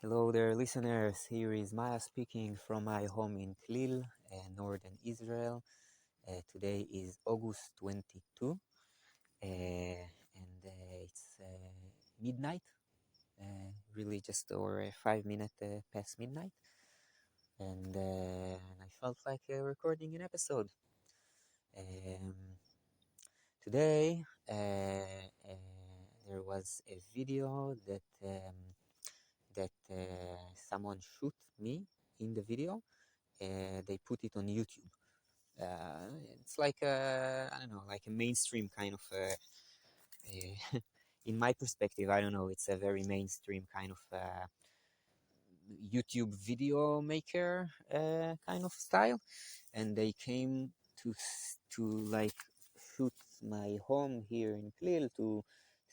Hello there, listeners. Here is Maya speaking from my home in Klil, northern Israel. Today is August 22, and it's midnight, really just over 5 minutes past midnight. And I felt like recording an episode. Um, Today, there was a video that someone shoot me in the video. They put it on YouTube. It's like I don't know, like a mainstream kind of. In my perspective, I don't know. It's a very mainstream kind of YouTube video maker kind of style, and they came to like shoot my home here in Klil to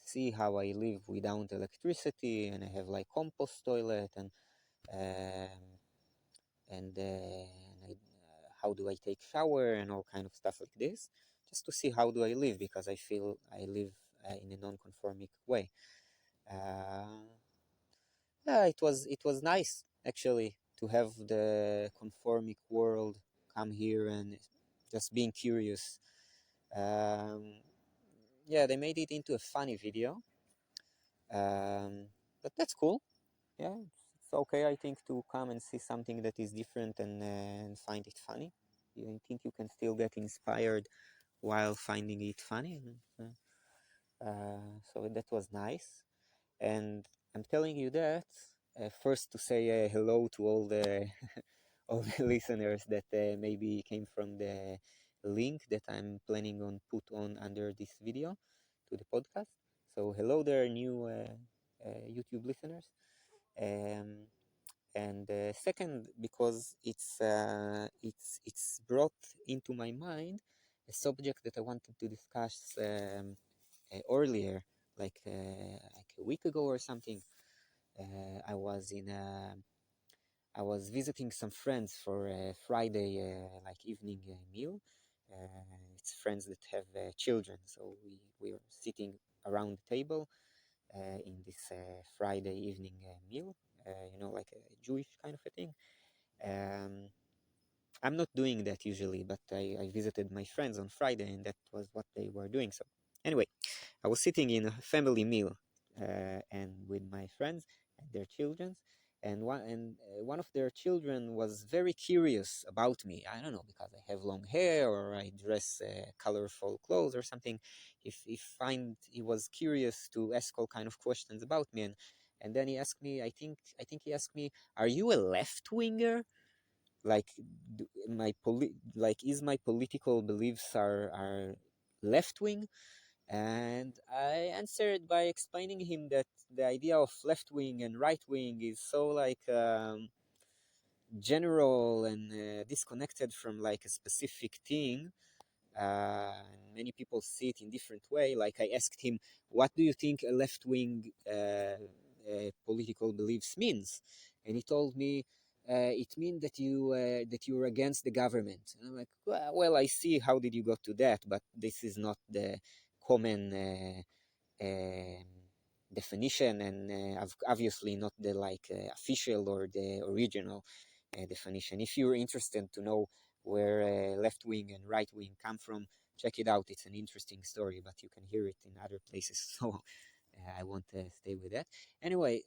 see how I live without electricity, and I have like compost toilet um, and how do I take shower and all kind of stuff like this, just to see how do I live, because I feel I live in a non-conformic way. Uh, yeah, it was nice actually to have the conformic world come here and just being curious. Um, yeah, they made it into a funny video, but that's cool. Yeah, it's okay, I think, to come and see something that is different and find it funny. I think you can still get inspired while finding it funny. So that was nice. And I'm telling you that first to say hello to all the all the listeners that maybe came from the link that I'm planning on put on under this video to the podcast. So hello there, new YouTube listeners. Um, and second, because it's brought into my mind a subject that I wanted to discuss earlier, like a week ago or something. I was I was visiting some friends for a Friday like evening meal. It's friends that have children, so we were sitting around the table in this Friday evening meal. Like a Jewish kind of a thing. Um, I'm not doing that usually, but I visited my friends on Friday, and that was what they were doing. So anyway, I was sitting in a family meal and with my friends and their children, and one of their children was very curious about me. I don't know, because I have long hair or I dress colorful clothes or something. He was curious to ask all kind of questions about me, and then he asked me. I think he asked me, "Are you a left winger?" Like is my political beliefs are left wing? And I answered by explaining him that the idea of left wing and right wing is so like general and disconnected from like a specific thing. And many people see it in different way. Like I asked him, what do you think a left wing political beliefs means? And he told me it means that you're against the government. And I'm like, well, I see. How did you go to that? But this is not the common um definition, and obviously not the like official or the original definition. If you're interested to know where left wing and right wing come from, check it out. It's an interesting story, but you can hear it in other places. So I won't stay with that. Anyway,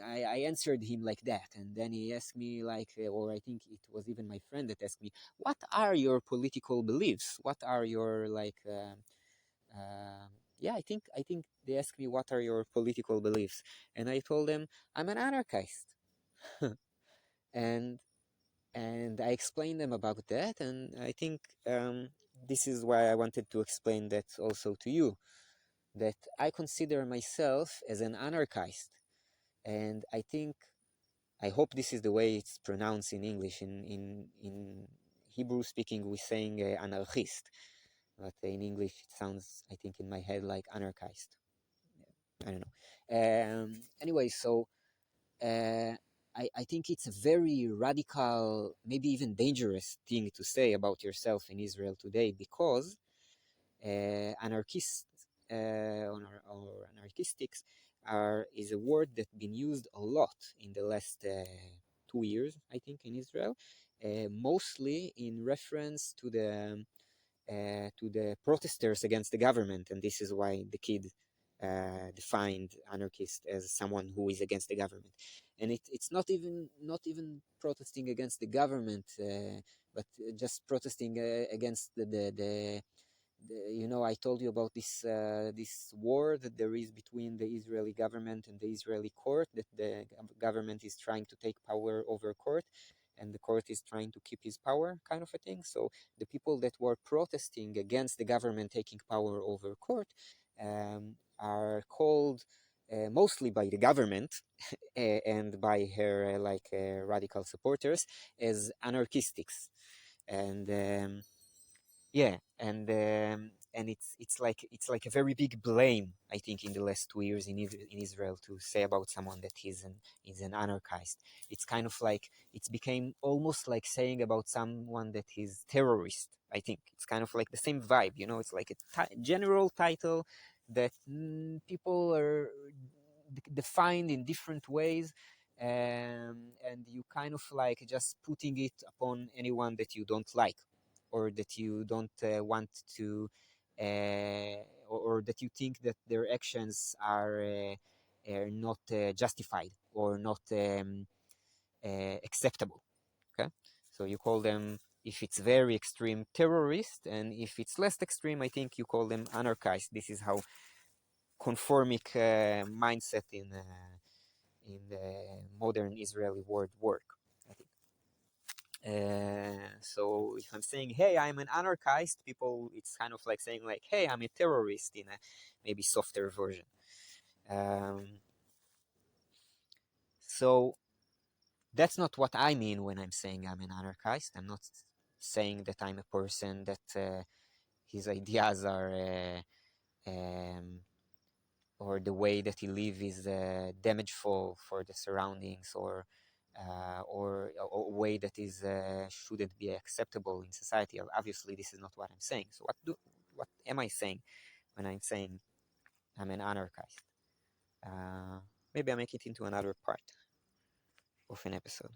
I answered him like that, and then he asked me or I think it was even my friend that asked me, "What are your political beliefs? What are your yeah, I think they asked me, what are your political beliefs?" And I told them I'm an anarchist. and and I explained them about that, and I think this is why I wanted to explain that also to you, that I consider myself as an anarchist. And I hope this is the way it's pronounced in English. In Hebrew speaking, we're saying anarchist, but in English it sounds, I think, in my head like anarchist. I don't know. Anyway, so uh, I think it's a very radical, maybe even dangerous thing to say about yourself in Israel today, because anarchists or anarchistics is a word that's been used a lot in the last 2 years, I think, in Israel, mostly in reference to the protesters against the government, and this is why the kid defined anarchist as someone who is against the government. And it's not even protesting against the government, but just protesting against I told you about this war that there is between the Israeli government and the Israeli court, that the government is trying to take power over court, and the court is trying to keep his power, kind of a thing. So the people that were protesting against the government taking power over court are called mostly by the government and by her radical supporters as anarchistics. And yeah, and it's like a very big blame, I think, in the last 2 years in Israel to say about someone that is an anarchist. It's kind of like it's became almost like saying about someone that he's terrorist. I think it's kind of like the same vibe, It's like a general title that people are defined in different ways. And you kind of like just putting it upon anyone that you don't like, or that you don't want to, or that you think that their actions are not justified or not acceptable. Okay, so you call them, if it's very extreme, terrorist, and if it's less extreme, I think you call them anarchist. This is how conformic mindset in the modern Israeli world work, I think. So if I'm saying, hey, I'm an anarchist, people, it's kind of like saying like, hey, I'm a terrorist in a maybe softer version. So that's not what I mean when I'm saying I'm an anarchist. I'm not saying that I'm a person that his ideas are or the way that he lives is damageful for the surroundings, or a way that is shouldn't be acceptable in society. Obviously, this is not what I'm saying. So what am I saying when I'm saying I'm an anarchist? Maybe I make it into another part of an episode.